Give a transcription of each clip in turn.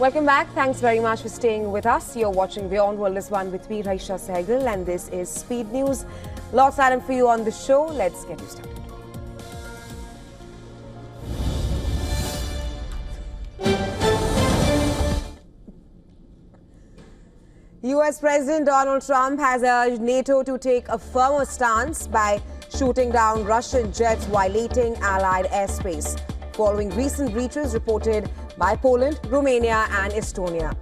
Welcome back. Thanks very much for staying with us. You're watching WION The World is One with me, Raisha Sehgal, and this is Speed News. Lots item for you on the show. Let's get you started. US President Donald Trump has urged NATO to take a firmer stance by shooting down Russian jets violating Allied airspace, following recent breaches reported by Poland, Romania and Estonia.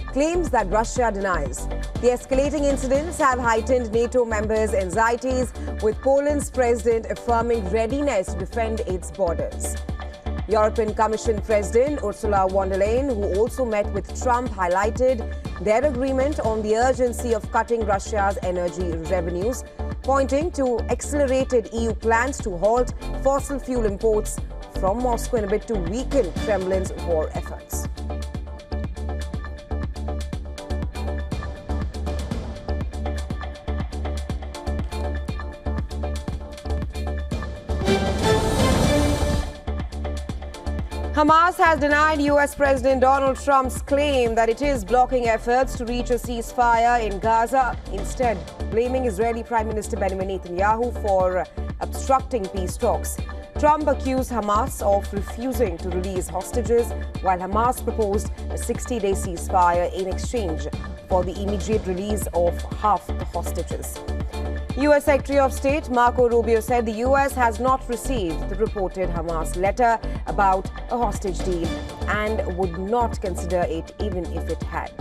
Claims that Russia denies. The escalating incidents have heightened NATO members' anxieties, with Poland's president affirming readiness to defend its borders. European Commission President Ursula von der Leyen, who also met with Trump, highlighted their agreement on the urgency of cutting Russia's energy revenues, pointing to accelerated EU plans to halt fossil fuel imports from Moscow in a bid to weaken Kremlin's war efforts. Hamas has denied US President Donald Trump's claim that it is blocking efforts to reach a ceasefire in Gaza, instead blaming Israeli Prime Minister Benjamin Netanyahu for obstructing peace talks. Trump accused Hamas of refusing to release hostages, while Hamas proposed a 60-day ceasefire in exchange for the immediate release of half the hostages. U.S. Secretary of State Marco Rubio said the U.S. has not received the reported Hamas letter about a hostage deal and would not consider it even if it had.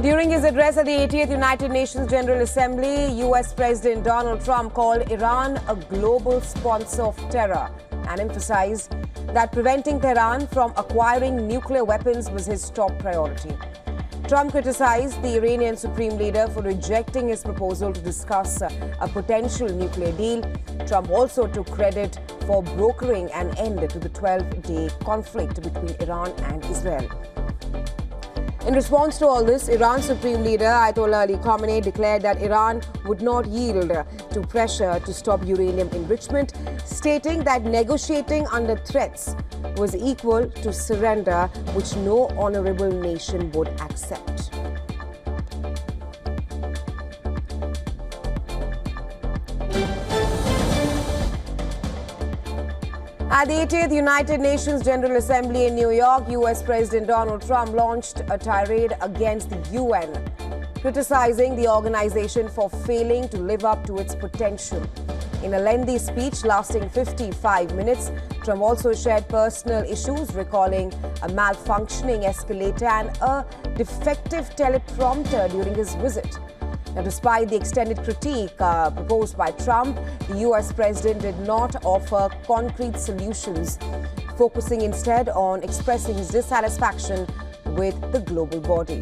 During his address at the 80th United Nations General Assembly, U.S. President Donald Trump called Iran a global sponsor of terror and emphasized that preventing Tehran from acquiring nuclear weapons was his top priority. Trump criticized the Iranian Supreme Leader for rejecting his proposal to discuss a potential nuclear deal. Trump also took credit for brokering an end to the 12-day conflict between Iran and Israel. In response to all this, Iran's Supreme Leader Ayatollah Ali Khamenei declared that Iran would not yield to pressure to stop uranium enrichment, stating that negotiating under threats was equal to surrender, which no honorable nation would accept. At the 80th United Nations General Assembly in New York, U.S. President Donald Trump launched a tirade against the UN, criticizing the organization for failing to live up to its potential. In a lengthy speech lasting 55 minutes, Trump also shared personal issues, recalling a malfunctioning escalator and a defective teleprompter during his visit. Now, despite the extended critique proposed by Trump, the U.S. president did not offer concrete solutions, focusing instead on expressing his dissatisfaction with the global body.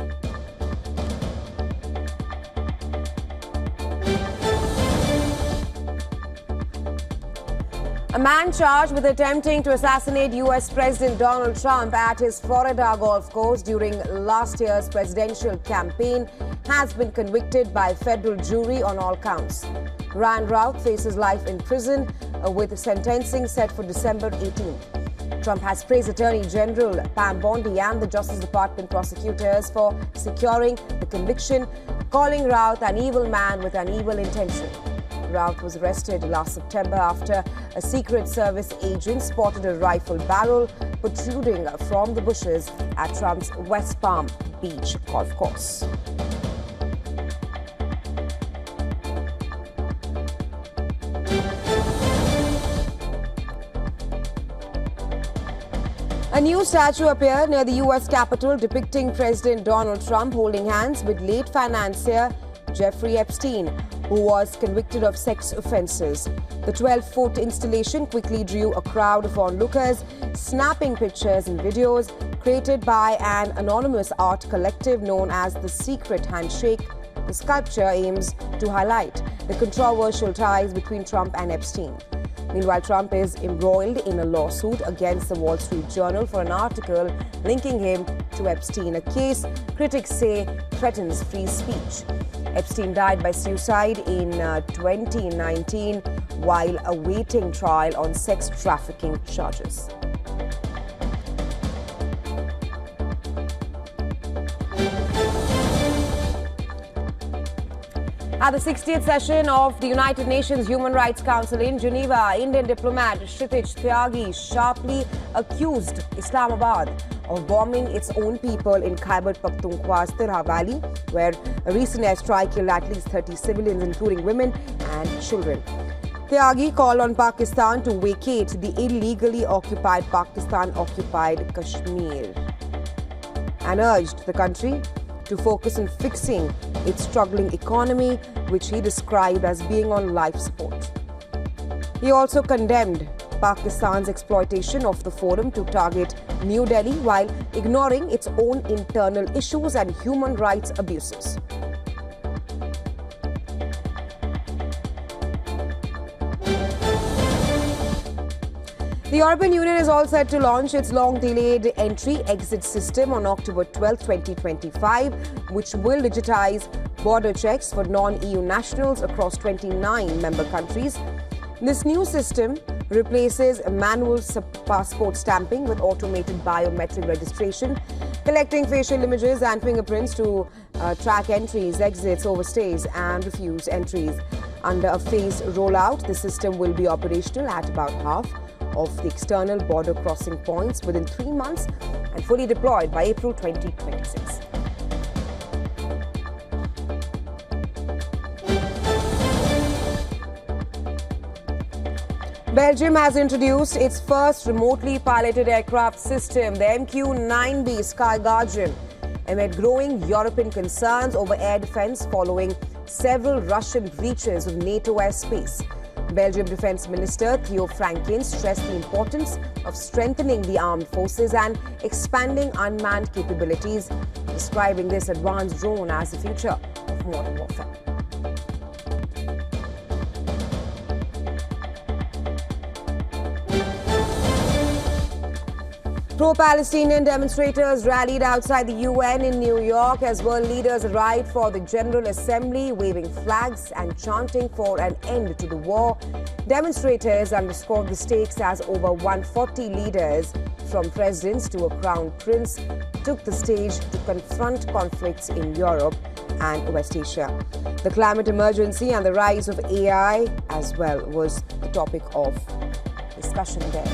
A man charged with attempting to assassinate U.S. President Donald Trump at his Florida golf course during last year's presidential campaign has been convicted by a federal jury on all counts. Routh faces life in prison with sentencing set for December 18th. Trump has praised Attorney General Pam Bondi and the Justice Department prosecutors for securing the conviction, calling Routh an evil man with an evil intention. Routh was arrested last September after a Secret Service agent spotted a rifle barrel protruding from the bushes at Trump's West Palm Beach golf course. A new statue appeared near the U.S. Capitol depicting President Donald Trump holding hands with late financier Jeffrey Epstein, who was convicted of sex offenses. The 12-foot installation quickly drew a crowd of onlookers, snapping pictures and videos created by an anonymous art collective known as The Secret Handshake. The sculpture aims to highlight the controversial ties between Trump and Epstein. Meanwhile, Trump is embroiled in a lawsuit against the Wall Street Journal for an article linking him to Epstein, a case critics say threatens free speech. Epstein died by suicide in 2019 while awaiting trial on sex trafficking charges. At the 60th session of the United Nations Human Rights Council in Geneva, Indian diplomat Kshitij Tyagi sharply accused Islamabad of bombing its own people in Khyber Pakhtunkhwa's Tirha Valley, where a recent airstrike killed at least 30 civilians, including women and children. Tyagi called on Pakistan to vacate the illegally occupied Pakistan-occupied Kashmir and urged the country to focus on fixing its struggling economy, which he described as being on life support. He also condemned Pakistan's exploitation of the forum to target New Delhi while ignoring its own internal issues and human rights abuses. The European Union is all set to launch its long-delayed entry-exit system on October 12, 2025, which will digitize border checks for non-EU nationals across 29 member countries. This new system replaces manual passport stamping with automated biometric registration, collecting facial images and fingerprints to track entries, exits, overstays and refused entries. Under a phased rollout, the system will be operational at about half of the external border crossing points within 3 months and fully deployed by April 2026. Belgium has introduced its first remotely piloted aircraft system, the MQ-9B Sky Guardian, amid growing European concerns over air defense following several Russian breaches of NATO airspace. Belgium Defense Minister Theo Franken stressed the importance of strengthening the armed forces and expanding unmanned capabilities, describing this advanced drone as the future of modern warfare. Pro-Palestinian demonstrators rallied outside the UN in New York as world leaders arrived for the General Assembly, waving flags and chanting for an end to the war. Demonstrators underscored the stakes as over 140 leaders, from presidents to a crown prince, took the stage to confront conflicts in Europe and West Asia. The climate emergency and the rise of AI as well was the topic of discussion there.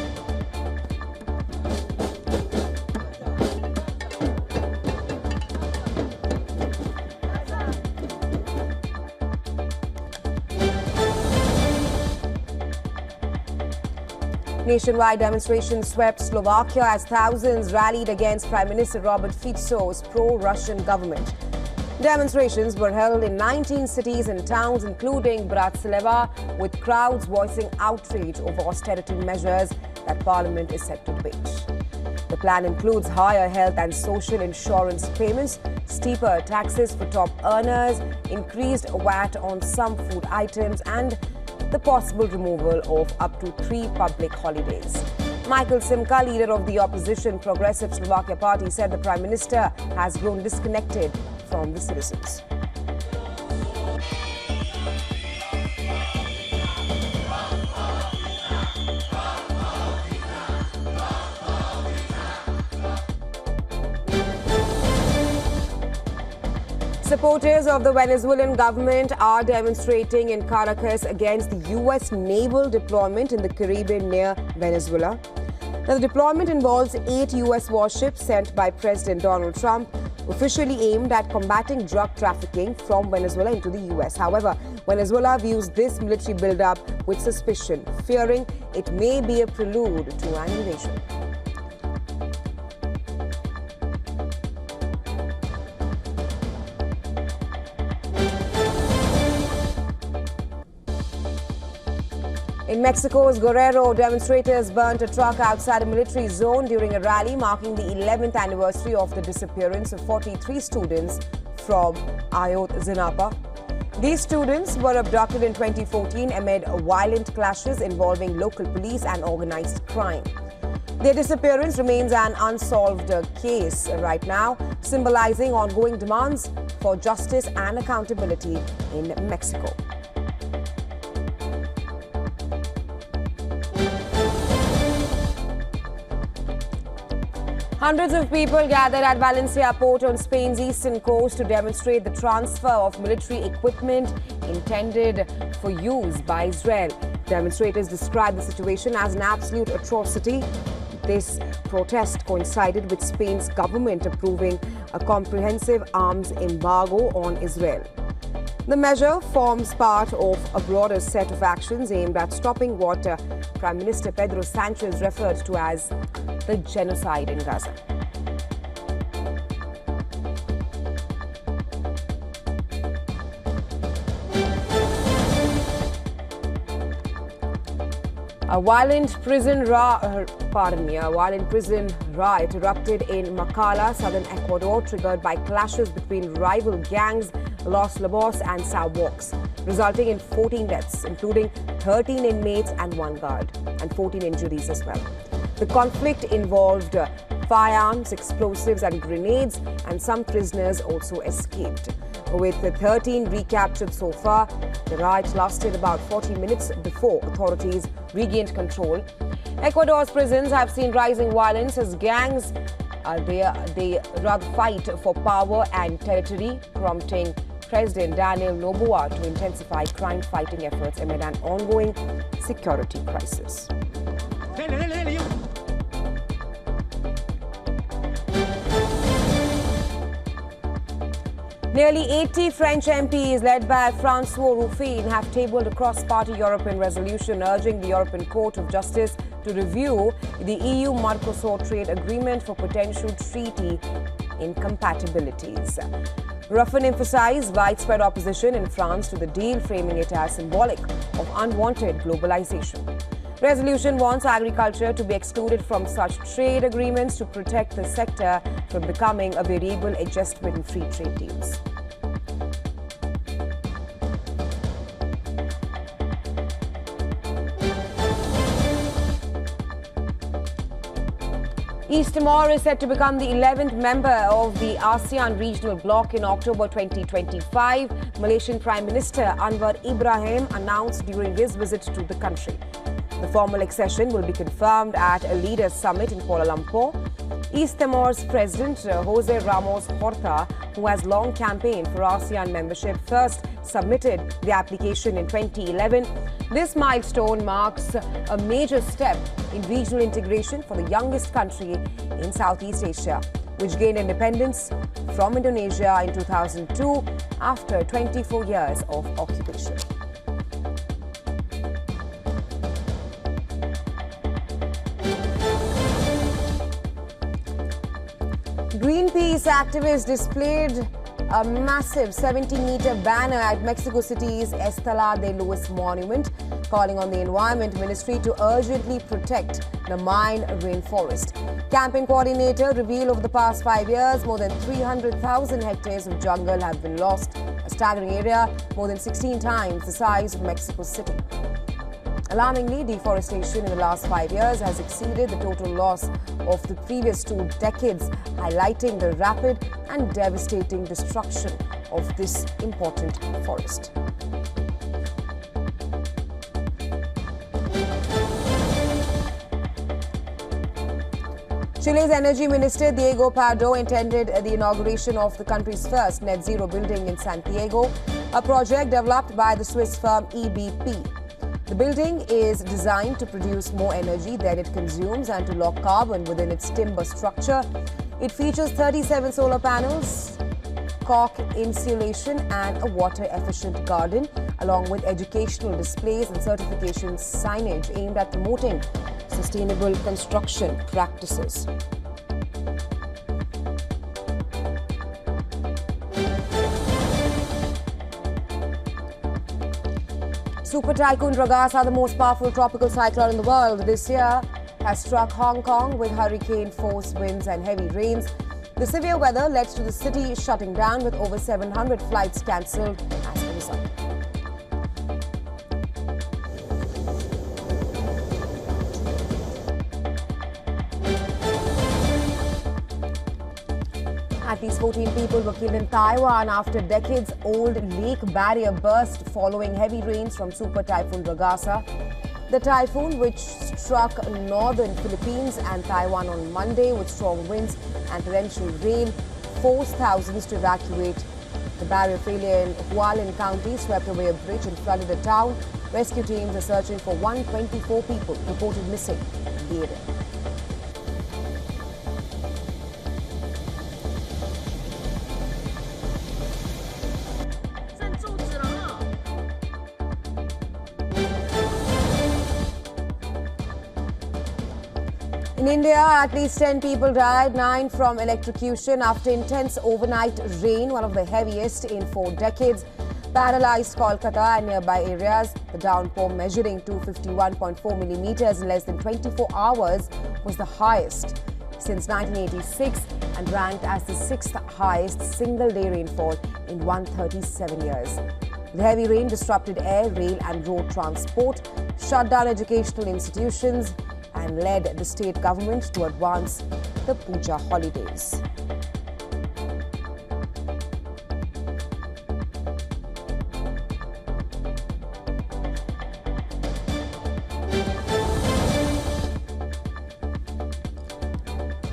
Nationwide demonstrations swept Slovakia as thousands rallied against Prime Minister Robert Fico's pro-Russian government. Demonstrations were held in 19 cities and towns, including Bratislava, with crowds voicing outrage over austerity measures that Parliament is set to debate. The plan includes higher health and social insurance payments, steeper taxes for top earners, increased VAT on some food items, and the possible removal of up to 3 public holidays. Michael Simka, leader of the opposition Progressive Slovakia Party, said the Prime Minister has grown disconnected from the citizens. Supporters of the Venezuelan government are demonstrating in Caracas against the U.S. naval deployment in the Caribbean near Venezuela. Now, the deployment involves 8 U.S. warships sent by President Donald Trump, officially aimed at combating drug trafficking from Venezuela into the U.S. However, Venezuela views this military buildup with suspicion, fearing it may be a prelude to an invasion. In Mexico's Guerrero, demonstrators burnt a truck outside a military zone during a rally marking the 11th anniversary of the disappearance of 43 students from Ayotzinapa. These students were abducted in 2014 amid violent clashes involving local police and organized crime. Their disappearance remains an unsolved case right now, symbolizing ongoing demands for justice and accountability in Mexico. Hundreds of people gathered at Valencia port on Spain's eastern coast to demonstrate the transfer of military equipment intended for use by Israel. Demonstrators described the situation as an absolute atrocity. This protest coincided with Spain's government approving a comprehensive arms embargo on Israel. The measure forms part of a broader set of actions aimed at stopping what Prime Minister Pedro Sanchez referred to as the genocide in Gaza. A violent prison riot erupted in Macala, southern Ecuador, triggered by clashes between rival gangs Los Lobos and Sawoks, resulting in 14 deaths, including 13 inmates and 1 guard, and 14 injuries as well. The conflict involved firearms, explosives and grenades, and some prisoners also escaped. With the 13 recaptured so far, the riot lasted about 40 minutes before authorities regained control. Ecuador's prisons have seen rising violence as gangs they rather fight for power and territory, prompting President Daniel Noboa to intensify crime-fighting efforts amid an ongoing security crisis. Nearly 80 French MPs, led by Francois Routh, have tabled a cross-party European resolution urging the European Court of Justice to review the EU-Mercosur trade agreement for potential treaty incompatibilities. Routh emphasized widespread opposition in France to the deal, framing it as symbolic of unwanted globalization. Resolution wants agriculture to be excluded from such trade agreements to protect the sector from becoming a variable adjustment in free trade deals. East Timor is set to become the 11th member of the ASEAN regional bloc in October 2025, Malaysian Prime Minister Anwar Ibrahim announced during his visit to the country. The formal accession will be confirmed at a leaders' summit in Kuala Lumpur. East Timor's President Jose Ramos Horta, who has long campaigned for ASEAN membership, first submitted the application in 2011. This milestone marks a major step in regional integration for the youngest country in Southeast Asia, which gained independence from Indonesia in 2002 after 24 years of occupation. Greenpeace activists displayed a massive 70-meter banner at Mexico City's Estela de Luz monument, calling on the Environment Ministry to urgently protect the Mayan rainforest. Camping coordinator revealed over the past 5 years, more than 300,000 hectares of jungle have been lost, a staggering area more than 16 times the size of Mexico City. Alarmingly, deforestation in the last 5 years has exceeded the total loss of the previous 2 decades, highlighting the rapid and devastating destruction of this important forest. Chile's Energy Minister Diego Pardo attended the inauguration of the country's first net zero building in Santiago, a project developed by the Swiss firm EBP. The building is designed to produce more energy than it consumes and to lock carbon within its timber structure. It features 37 solar panels, cork insulation and a water-efficient garden, along with educational displays and certification signage aimed at promoting sustainable construction practices. Super Typhoon Ragasa, the most powerful tropical cyclone in the world this year, has struck Hong Kong with hurricane-force winds and heavy rains. The severe weather led to the city shutting down, with over 700 flights cancelled as a result. At least 14 people were killed in Taiwan after decades-old lake barrier burst following heavy rains from Super Typhoon Gaza. The typhoon, which struck northern Philippines and Taiwan on Monday with strong winds and torrential rain, forced thousands to evacuate. The barrier failure in Hualien County swept away a bridge and flooded the town. Rescue teams are searching for 124 people reported missing in the area. In India, at least 10 people died, 9 from electrocution after intense overnight rain, one of the heaviest in 4 decades, paralyzed Kolkata and nearby areas. The downpour, measuring 251.4 millimeters in less than 24 hours, was the highest since 1986 and ranked as the 6th highest single-day rainfall in 137 years. The heavy rain disrupted air, rail and road transport, shut down educational institutions, and led the state government to advance the Puja holidays.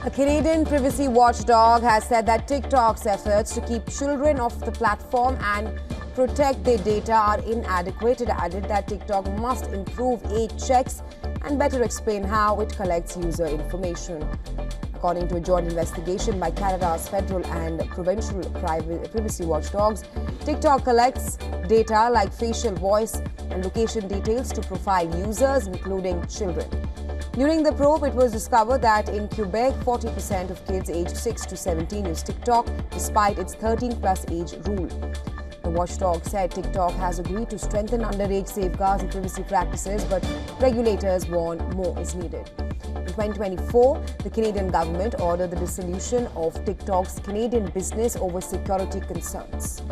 A Canadian privacy watchdog has said that TikTok's efforts to keep children off the platform and protect their data are inadequate. It added that TikTok must improve age checks and better explain how it collects user information. According to a joint investigation by Canada's federal and provincial privacy watchdogs, TikTok collects data like facial, voice and location details to profile users, including children. During the probe, it was discovered that in Quebec, 40% of kids aged 6 to 17 use TikTok, despite its 13-plus age rule. The watchdog said TikTok has agreed to strengthen underage safeguards and privacy practices, but regulators warn more is needed. In 2024, the Canadian government ordered the dissolution of TikTok's Canadian business over security concerns.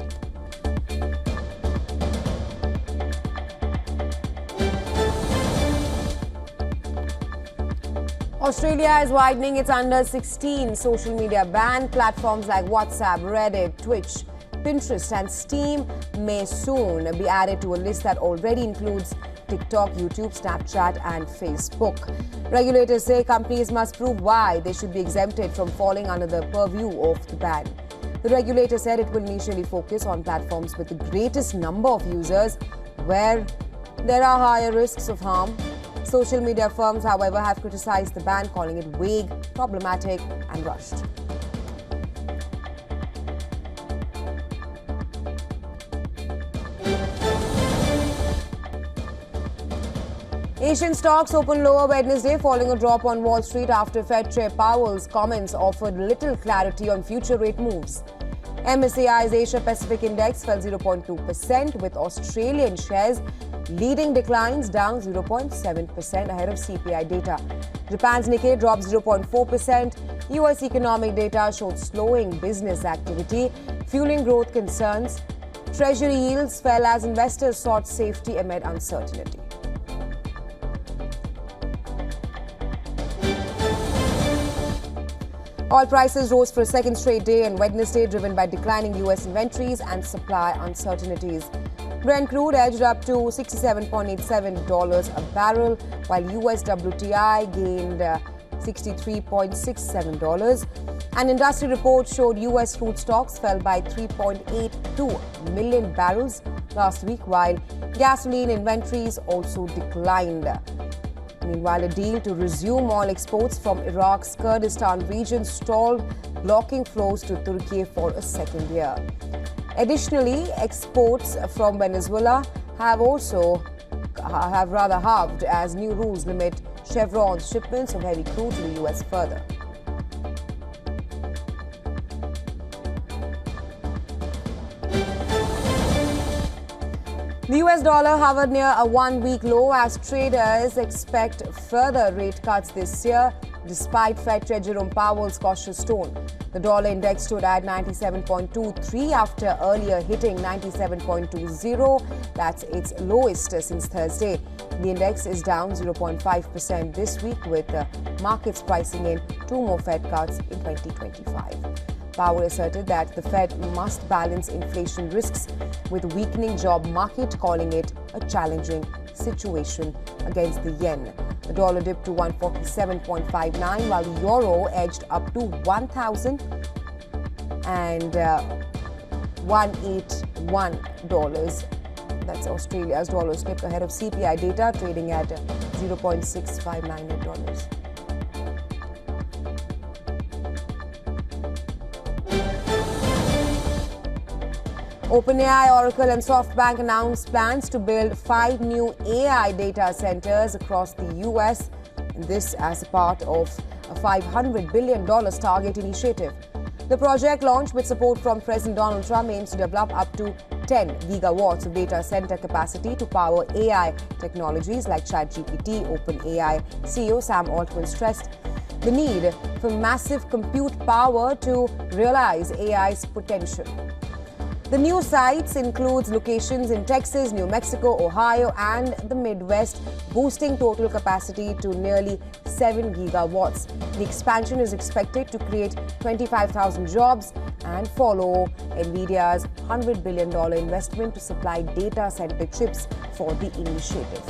Australia is widening its under-16 social media ban. Platforms like WhatsApp, Reddit, Twitch, Pinterest and Steam may soon be added to a list that already includes TikTok, YouTube, Snapchat and Facebook. Regulators say companies must prove why they should be exempted from falling under the purview of the ban. The regulator said it will initially focus on platforms with the greatest number of users where there are higher risks of harm. Social media firms, however, have criticized the ban, calling it vague, problematic and rushed. Asian stocks opened lower Wednesday, following a drop on Wall Street after Fed Chair Powell's comments offered little clarity on future rate moves. MSCI's Asia Pacific Index fell 0.2%, with Australian shares leading declines, down 0.7% ahead of CPI data. Japan's Nikkei dropped 0.4%. US economic data showed slowing business activity, fueling growth concerns. Treasury yields fell as investors sought safety amid uncertainty. Oil prices rose for a second straight day on Wednesday, driven by declining US inventories and supply uncertainties. Brent crude edged up to $67.87 a barrel, while US WTI gained $63.67. An industry report showed US crude stocks fell by 3.82 million barrels last week, while gasoline inventories also declined. Meanwhile, a deal to resume oil exports from Iraq's Kurdistan region stalled, blocking flows to Turkey for a second year. Additionally, exports from Venezuela have rather halved as new rules limit Chevron's shipments of heavy crude to the US further. The US dollar hovered near a one-week low as traders expect further rate cuts this year, despite Fed Chair Jerome Powell's cautious tone. The dollar index stood at 97.23 after earlier hitting 97.20. That's its lowest since Thursday. The index is down 0.5% this week, with markets pricing in 2 more Fed cuts in 2025. Powell asserted that the Fed must balance inflation risks with weakening job market, calling it a challenging situation against the yen. The dollar dipped to 147.59, while the euro edged up to $1,081. That's Australia's dollar, slipped ahead of CPI data, trading at $0.6598. OpenAI, Oracle and SoftBank announced plans to build 5 new AI data centers across the US, and this as a part of a $500 billion target initiative. The project, launched with support from President Donald Trump, aims to develop up to 10 gigawatts of data center capacity to power AI technologies like ChatGPT. OpenAI CEO Sam Altman stressed the need for massive compute power to realize AI's potential. The new sites includes locations in Texas, New Mexico, Ohio, and the Midwest, boosting total capacity to nearly 7 gigawatts. The expansion is expected to create 25,000 jobs and follow NVIDIA's $100 billion investment to supply data center chips for the initiative.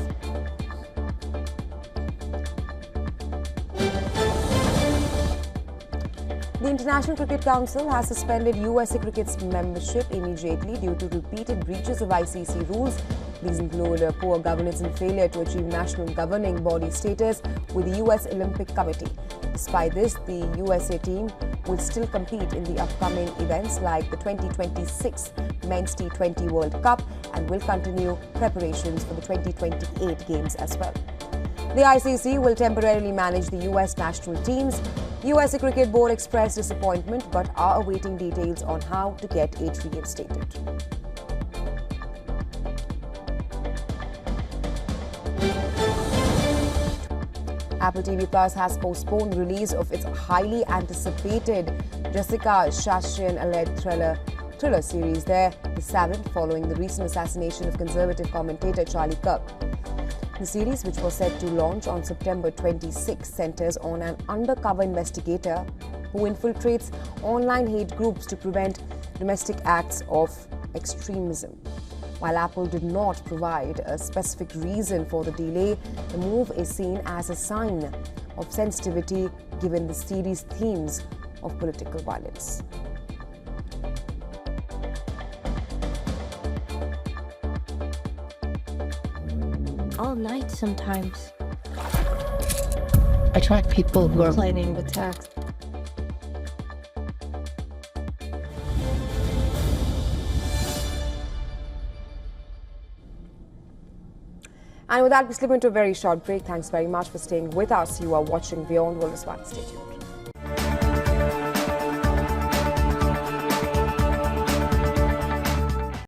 The International Cricket Council has suspended USA Cricket's membership immediately due to repeated breaches of ICC rules. These include poor governance and failure to achieve national governing body status with the US Olympic Committee. Despite this, the USA team will still compete in the upcoming events like the 2026 Men's T20 World Cup and will continue preparations for the 2028 games as well. The ICC will temporarily manage the US national teams. USA Cricket Board expressed disappointment but are awaiting details on how to get it reinstated. Apple TV Plus has postponed the release of its highly anticipated Jessica Chastain-led thriller series The Savant, following the recent assassination of conservative commentator Charlie Kirk. The series, which was set to launch on September 26, centers on an undercover investigator who infiltrates online hate groups to prevent domestic acts of extremism. While Apple did not provide a specific reason for the delay, the move is seen as a sign of sensitivity given the series' themes of political violence. All night sometimes. I track people who are planning the attacks. And with that, we slip into a very short break. Thanks very much for staying with us. You are watching Beyond World. Stay tuned.